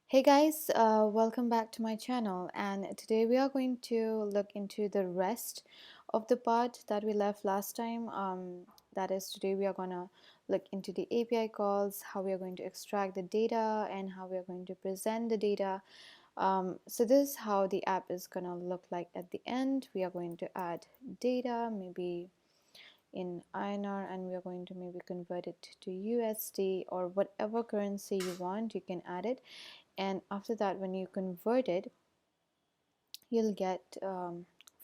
Hey guys, welcome back to my channel, and today we are going to look into the rest of the part that we left last time. That is, today we are going to look into the API calls, how we are going to extract the data, and how we are going to present the data. So this is how the app is going to look like at the end. We are going to add data, maybe in INR, and we are going to maybe convert it to USD or whatever currency you want. You can add it, and after that, when you convert it, you'll get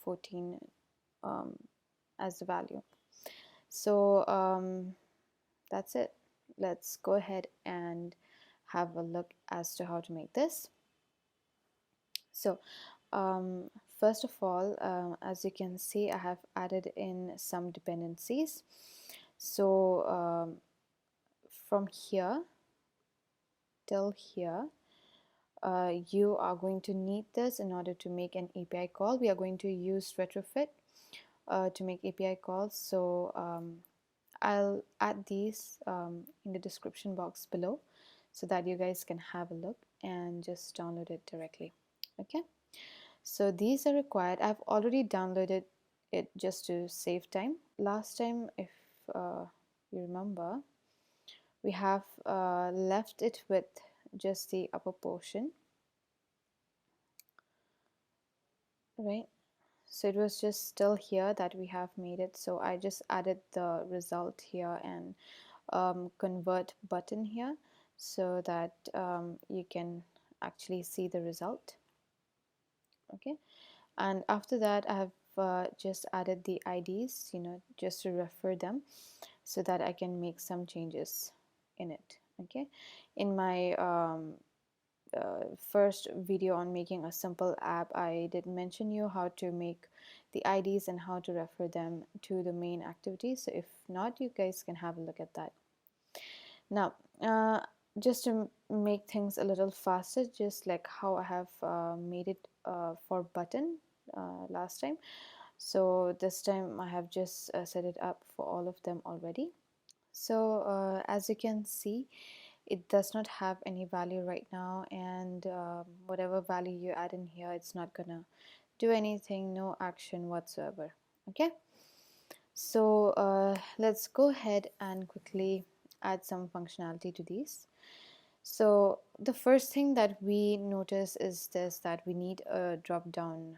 14 um, as the value. So that's it. Let's go ahead and have a look as to how to make this. So um, first of all, as you can see, I have added in some dependencies. So from here till here, you are going to need this in order to make an API call. We are going to use Retrofit to make API calls. So I'll add these in the description box below so that you guys can have a look and just download it directly. Okay, so these are required. I've already downloaded it just to save time. Last time, if you remember, we have left it with just the upper portion, right? So it was just still here that we have made it. So I just added the result here and convert button here so that you can actually see the result. Okay, and after that I have just added the IDs, just to refer them so that I can make some changes in it. Okay, in my first video on making a simple app, I did mention you how to make the IDs and how to refer them to the main activity. So if not, you guys can have a look at that. Now, just to make things a little faster, just like how I have made it for button last time. So this time I have just set it up for all of them already. So as you can see, it does not have any value right now, and whatever value you add in here, it's not gonna do anything, no action whatsoever. Okay, so let's go ahead and quickly add some functionality to these. So the first thing that we notice is this, that we need a drop down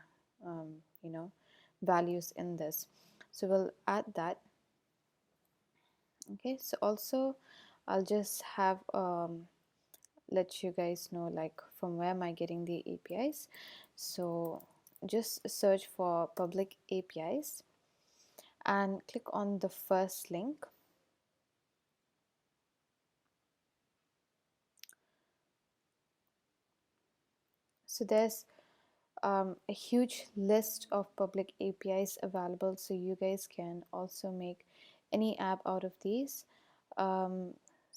values in this, so we'll add that. Okay, so also I'll just have let you guys know like from where am I getting the APIs. So just search for public APIs and click on the first link. So there's a huge list of public APIs available, so you guys can also make any app out of these.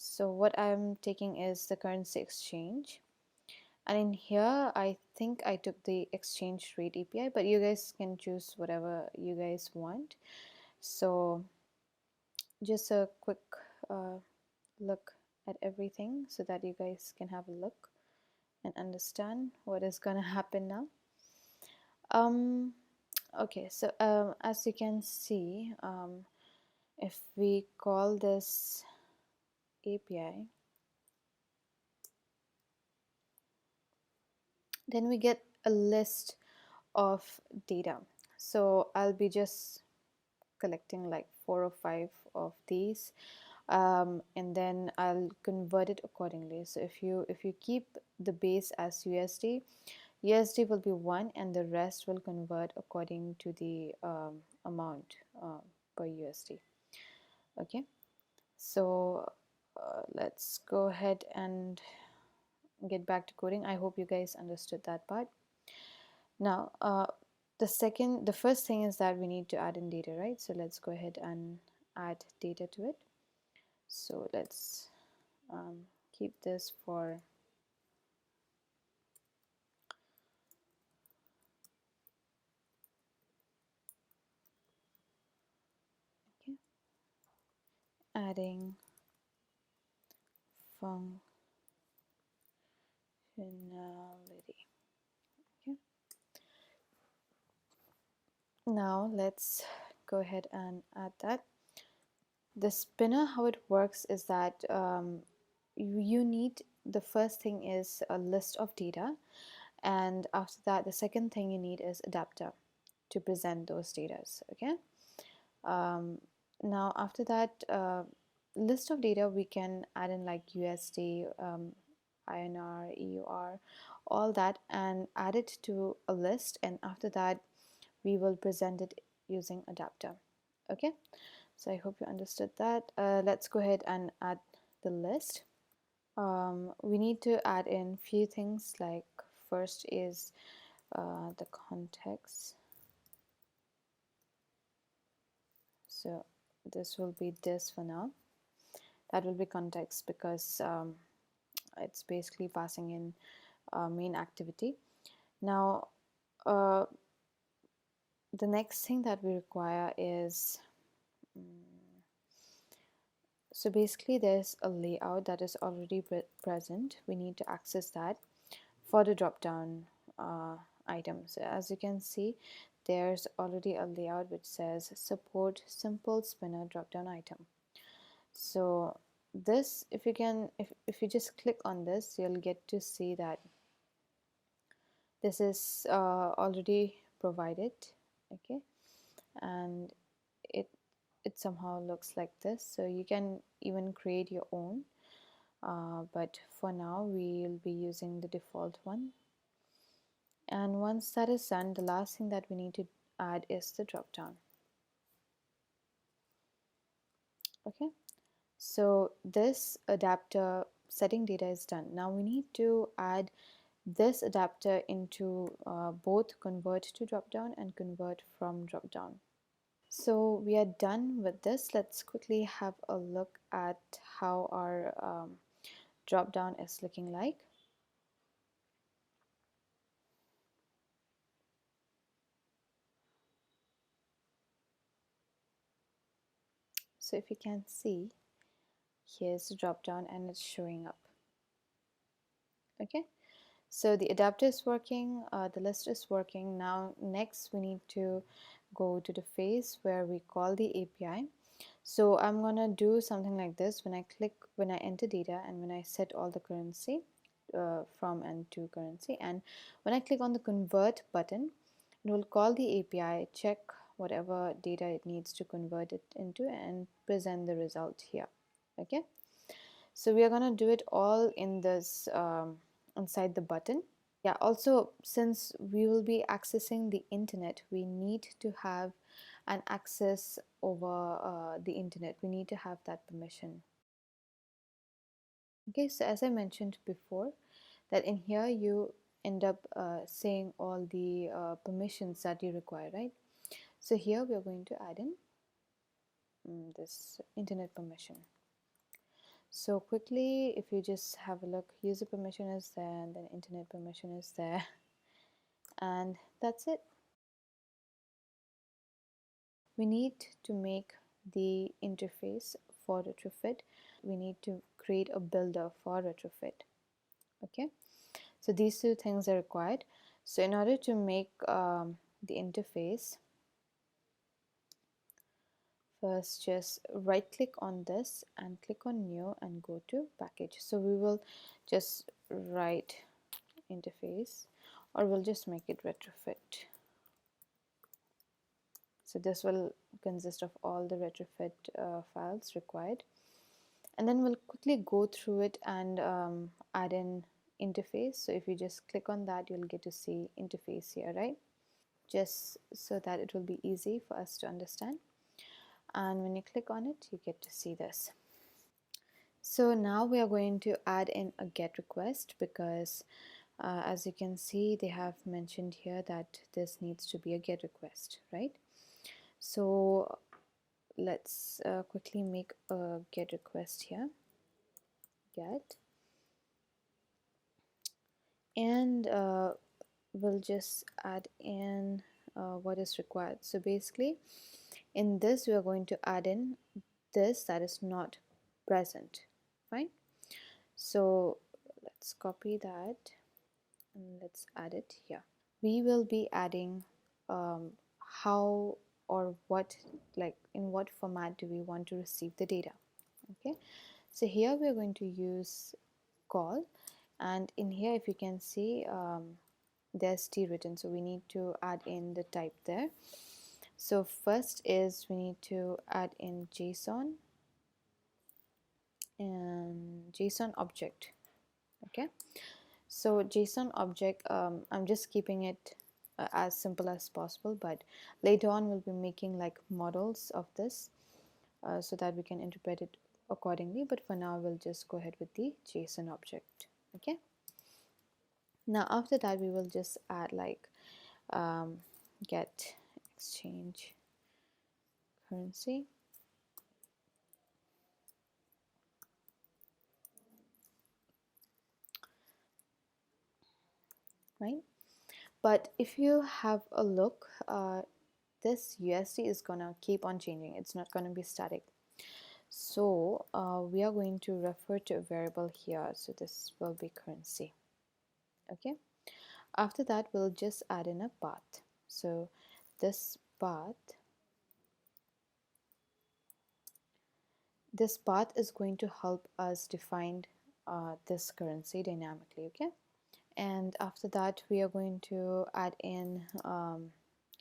So what I'm taking is the currency exchange, and in here I think I took the exchange rate API, but you guys can choose whatever you guys want. So just a quick look at everything so that you guys can have a look and understand what is gonna happen now. Okay, so as you can see, if we call this API, then we get a list of data. So I'll be just collecting like 4 or 5 of these, and then I'll convert it accordingly. So if you keep the base as USD will be 1, and the rest will convert according to the amount per USD. Okay, so let's go ahead and get back to coding. I hope you guys understood that part. Now the first thing is that we need to add in data, right? So let's go ahead and add data to it. So let's keep this for okay, adding Now let's go ahead and add that. The spinner, how it works is that you need, the first thing is a list of data, and after that the second thing you need is adapter to present those data. Okay. um, Now after that list of data, we can add in like USD, INR, EUR, all that, and add it to a list, and after that we will present it using adapter. Okay, so I hope you understood that. Let's go ahead and add the list. We need to add in few things, like first is the context. So this will be this for now. That will be context because it's basically passing in main activity. Now uh, the next thing that we require is so basically there's a layout that is already present. We need to access that for the drop down items. As you can see, there's already a layout which says support simple spinner drop down item. So this, if you can, if you just click on this, you'll get to see that this is already provided. Okay, and it it somehow looks like this, so you can even create your own, but for now we'll be using the default one. And once that is done, the last thing that we need to add is the drop down. Okay, so this adapter setting data is done. Now we need to add this adapter into both convert to drop down and convert from drop down. So we are done with this. Let's quickly have a look at how our drop down is looking like. So if you can see, here's the drop down and it's showing up. Okay, so the adapter is working, the list is working. Now next we need to go to the phase where we call the API. So I'm gonna do something like this. When I enter data, and when I set all the currency from and to currency, and when I click on the convert button, it will call the API, check whatever data it needs to convert it into, and present the result here. Okay, so we are gonna do it all in this inside the button. Yeah, also since we will be accessing the internet, we need to have an access over the internet. We need to have that permission. Okay, so as I mentioned before, that in here you end up saying all the permissions that you require, right? So here we are going to add in this internet permission. So quickly, if you just have a look, user permission is there, and then internet permission is there, and that's it. We need to make the interface for Retrofit. We need to create a builder for Retrofit. Okay, so these two things are required. So in order to make the interface, first just right click on this and click on new and go to package. So we will just write interface, or we'll just make it Retrofit. So this will consist of all the Retrofit files required, and then we'll quickly go through it and add in interface. So if you just click on that, you'll get to see interface here, right? Just so that it will be easy for us to understand. And when you click on it, you get to see this. So now we are going to add in a GET request, because as you can see, they have mentioned here that this needs to be a GET request, right? So let's quickly make a GET request here. GET, and we'll just add in what is required. So basically in this we are going to add in this that is not present. Fine, so let's copy that and let's add it here. We will be adding how or what, like in what format do we want to receive the data. Okay, so here we are going to use call, and in here if you can see there's t written, so we need to add in the type there. So first is we need to add in JSON and JSON object. Okay, so JSON object, I'm just keeping it as simple as possible, but later on we'll be making like models of this so that we can interpret it accordingly, but for now we'll just go ahead with the JSON object. Okay, now after that we will just add like get exchange currency, right? But if you have a look, this USD is gonna keep on changing, it's not gonna be static. So we are going to refer to a variable here, so this will be currency. Okay, after that we'll just add in a path. So this path is going to help us define this currency dynamically. Okay, and after that we are going to add in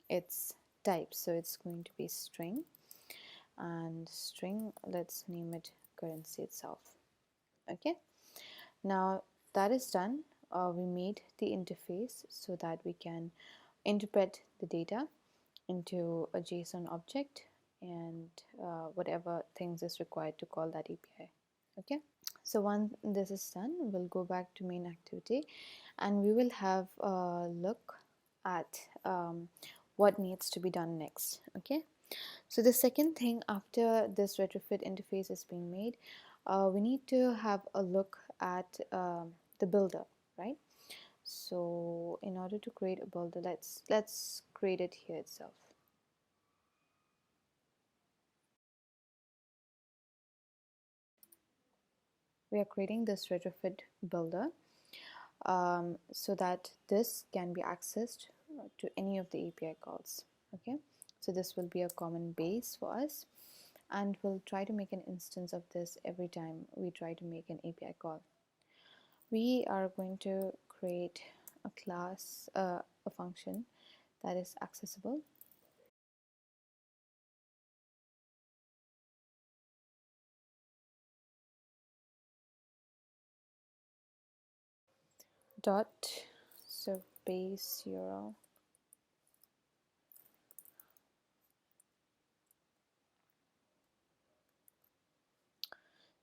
its type, so it's going to be string, and string, let's name it currency itself. Okay, now that is done. We made the interface so that we can interpret the data into a JSON object and whatever things is required to call that API. Okay, so once this is done, we'll go back to main activity and we will have a look at what needs to be done next. Okay, so the second thing after this retrofit interface is being made, we need to have a look at the builder, right? So in order to create a builder, let's create it here itself. We are creating this retrofit builder so that this can be accessed to any of the API calls. Okay, so this will be a common base for us, and we'll try to make an instance of this every time we try to make an API call. We are going to create a class, a function that is accessible. Dot, so base URL.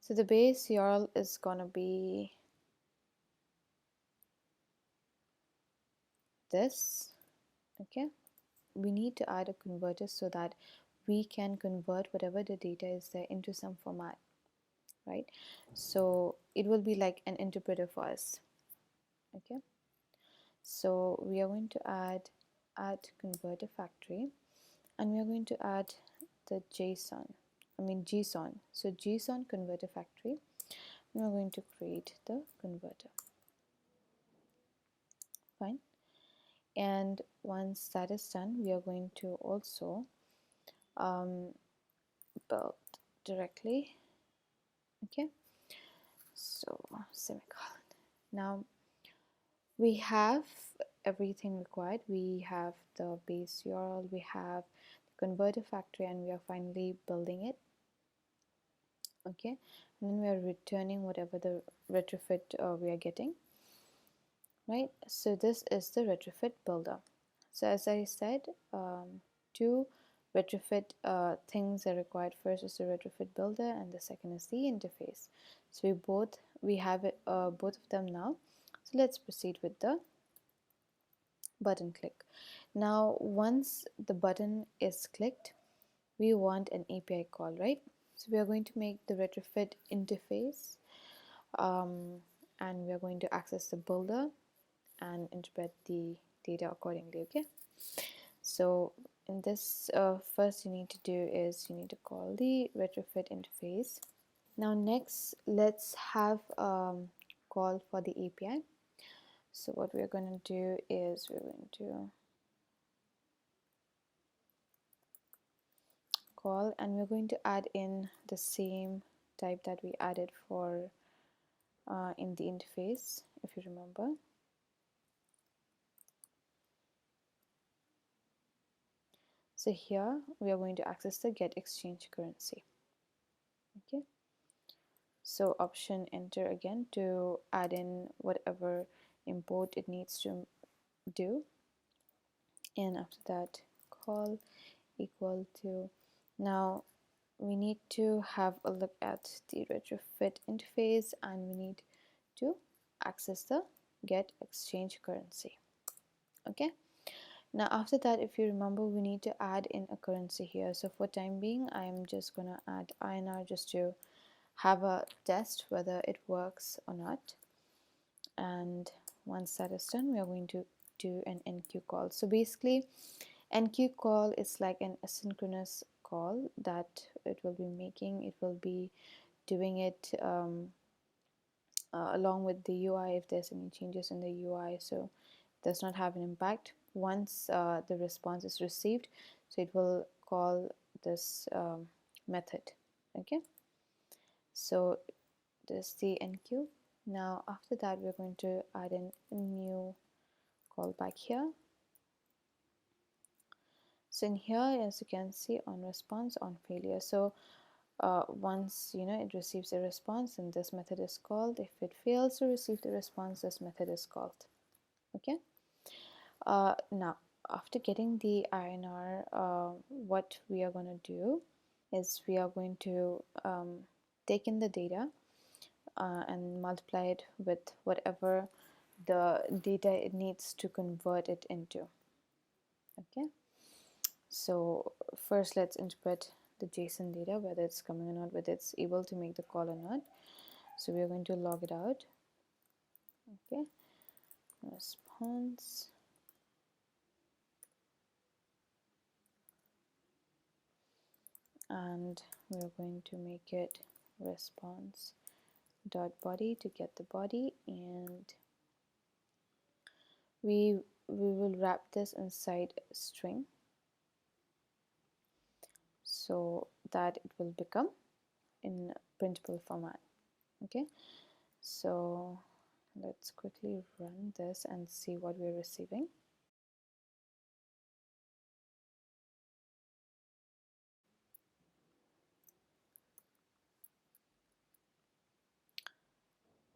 So the base URL is gonna be this. Okay, we need to add a converter so that we can convert whatever the data is there into some format, right? So it will be like an interpreter for us. Okay, so we are going to add converter factory, and we are going to add the JSON. So JSON converter factory, and we're going to create the converter. Fine. And once that is done, we are going to also build directly. Okay, so semicolon. Now we have everything required. We have the base URL, we have the converter factory, and we are finally building it. Okay, and then we are returning whatever the retrofit we are getting, right? So this is the retrofit builder. So as I said, two retrofit things are required. First is the retrofit builder, and the second is the interface. So we have it, both of them now. So let's proceed with the button click. Now once the button is clicked, we want an API call, right? So we are going to make the retrofit interface, and we are going to access the builder and interpret the data accordingly. Okay, so in this, first you need to do is you need to call the retrofit interface. Now next, let's have call for the API. So what we're going to do is we're going to call, and we're going to add in the same type that we added for in the interface, if you remember. So here we are going to access the get exchange currency. Okay, so option enter again to add in whatever import it needs to do, and after that call equal to, now we need to have a look at the retrofit interface, and we need to access the get exchange currency. Okay, now after that, if you remember, we need to add in a currency here. So for time being, I'm just gonna add INR just to have a test whether it works or not. And once that is done, we are going to do an enqueue call. So basically, enqueue call is like an asynchronous call that it will be making. It will be doing it along with the UI if there's any changes in the UI, so it does not have an impact once the response is received. So it will call this method. Okay, so this is the enqueue. Now after that, we're going to add in a new callback here. So in here, as you can see, on response, on failure. So once it receives a response, then this method is called. If it fails to receive the response, this method is called. Okay, now after getting the INR, what we are going to do is we are going to take in the data and multiply it with whatever the data it needs to convert it into. Okay, so first let's interpret the JSON data, whether it's coming or not, whether it's able to make the call or not. So we are going to log it out. Okay, response, and we are going to make it response dot body to get the body, and we will wrap this inside a string so that it will become in printable format. Okay, so let's quickly run this and see what we're receiving.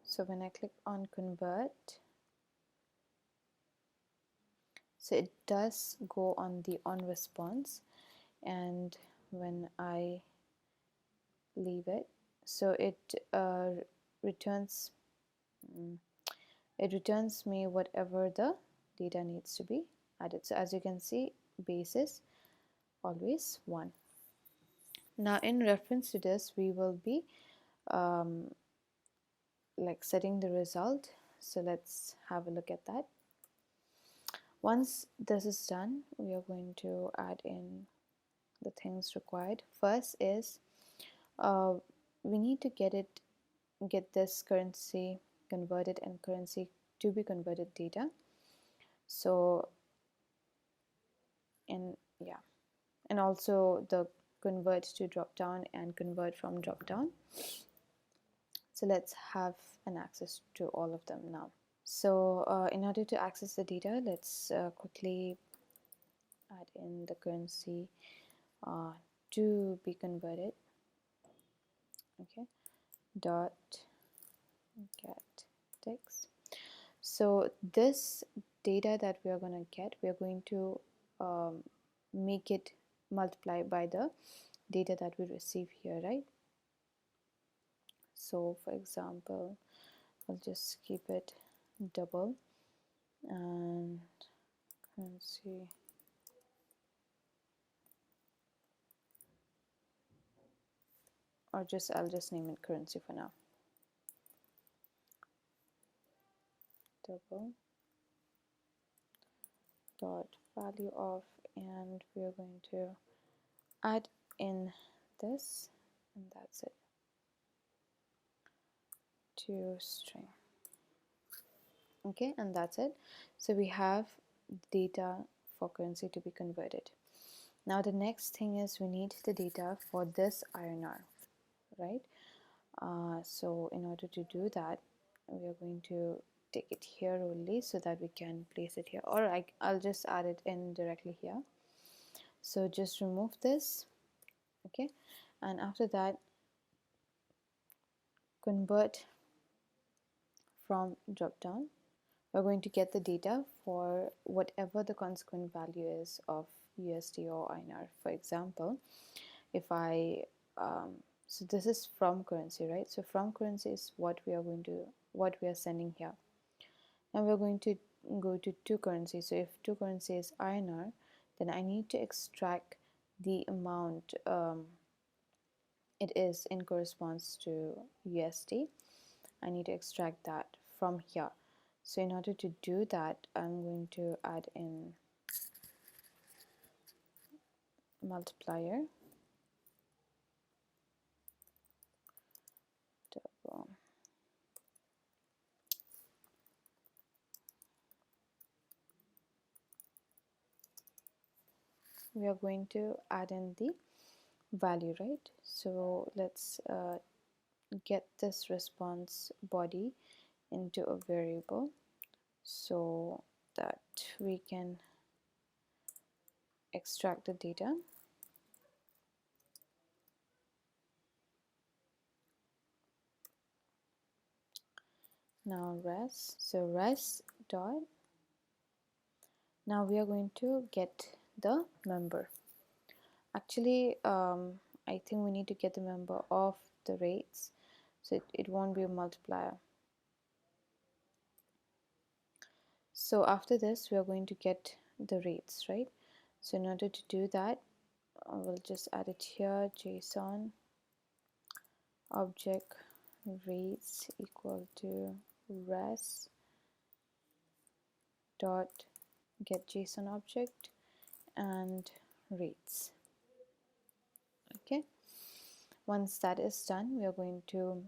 So when I click on convert, so it does go on the on response, and when I leave it, so it returns me whatever the data needs to be added. So as you can see, base is always 1. Now in reference to this, we will be like setting the result. So let's have a look at that. Once this is done, we are going to add in the things required. First is we need to get this currency converted and currency to be converted data. So and also the convert to drop down and convert from drop down. So let's have an access to all of them now. So in order to access the data, let's quickly add in the currency to be converted. Okay, dot get text. So this data that we are going to get, we are going to make it multiply by the data that we receive here, right? So for example, I'll just keep it double, and currency or I'll just name it currency for now. Double dot value of, and we are going to add in this, and that's it, to string. Okay, and that's it. So we have data for currency to be converted. Now the next thing is we need the data for this INR, right? So in order to do that, we are going to take it here only so that we can place it here, or I'll just add it in directly here. So just remove this, okay, and after that convert from drop down. We're going to get the data for whatever the consequent value is of USD or INR. For example, if I so this is from currency, right? So from currency is what we are sending here. Now we're going to go to two currencies. So if two currency is INR, then I need to extract the amount it is in corresponds to USD. I need to extract that from here. So in order to do that, I'm going to add in multiplier double. We are going to add in the value, right? So let's get this response body into a variable so that we can extract the data. Now res, so res dot, now we are going to get the member. Actually I think we need to get the member of the rates, so it won't be a multiplier. So after this we are going to get the rates, right? So in order to do that, we'll just add it here, JSON object rates equal to res dot get JSON object and rates. Okay, once that is done, we are going to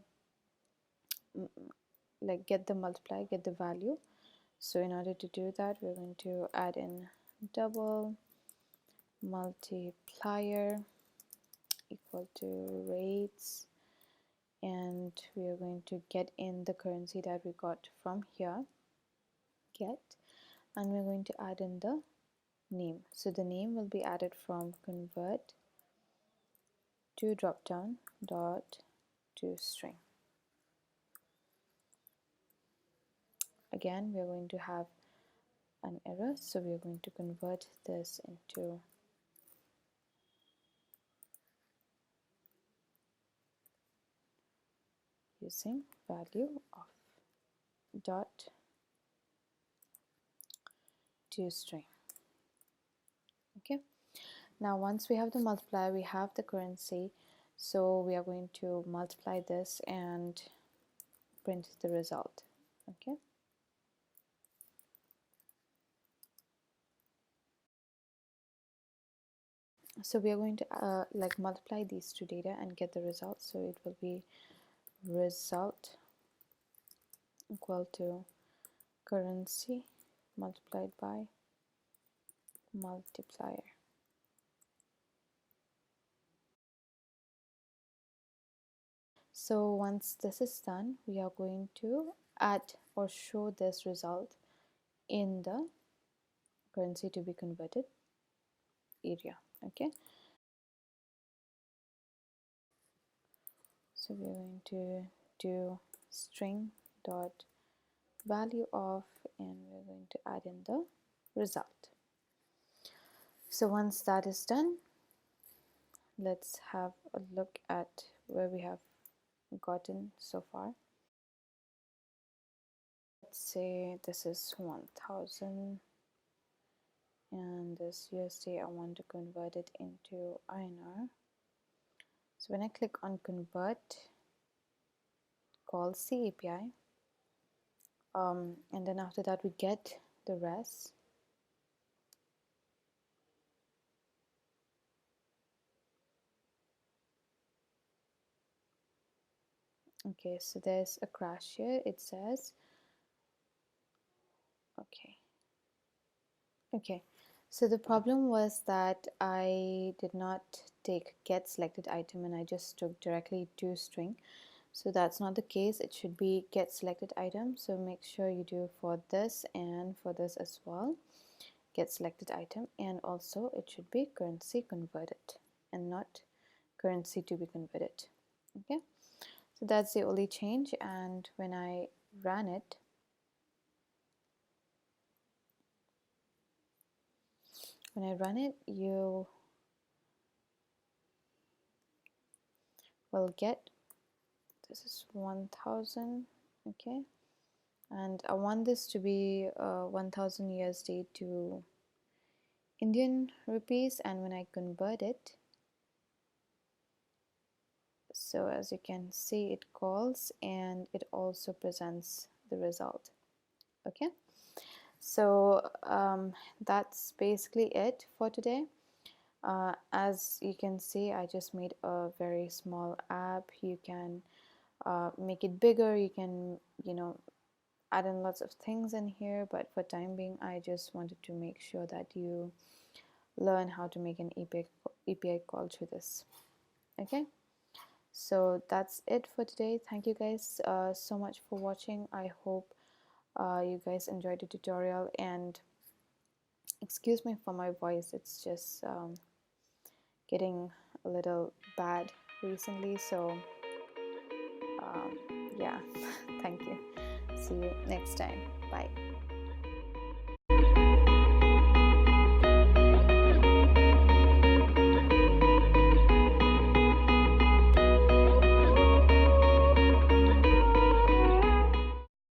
like get the multiply, get the value. So in order to do that, we're going to add in double multiplier equal to rates, and we are going to get in the currency that we got from here, get, and we're going to add in the name. So the name will be added from convert to dropdown dot to string. Again, we are going to have an error, so we are going to convert this into using value of dot to string. Okay, now once we have the multiplier, we have the currency, so we are going to multiply this and print the result. Okay, so we are going to like multiply these two data and get the result. So it will be result equal to currency multiplied by multiplier. So once this is done, we are going to add or show this result in the currency to be converted area. Okay, so we're going to do string dot value of, and we're going to add in the result. So once that is done, let's have a look at where we have gotten so far. Let's say this is 1000 and this USD I want to convert it into INR. So when I click on convert, call C API, and then after that we get the rest. Okay, so there's a crash here. It says okay. So the problem was that I did not take get selected item and I just took directly to string. So that's not the case. It should be get selected item. So make sure you do for this and for this as well. Get selected item, and also it should be currency converted and not currency to be converted. Okay, so that's the only change. And when I run it, you will get, this is 1000. Okay, and I want this to be 1000 USD to Indian rupees, and when I convert it, so as you can see, it calls and it also presents the result. Okay, so that's basically it for today. As you can see, I just made a very small app. You can make it bigger. You can, add in lots of things in here, but for time being, I just wanted to make sure that you learn how to make an API call through this. Okay, so that's it for today. Thank you guys so much for watching. I hope you guys enjoyed the tutorial, and excuse me for my voice, it's just getting a little bad recently, so yeah. Thank you. See you next time. Bye.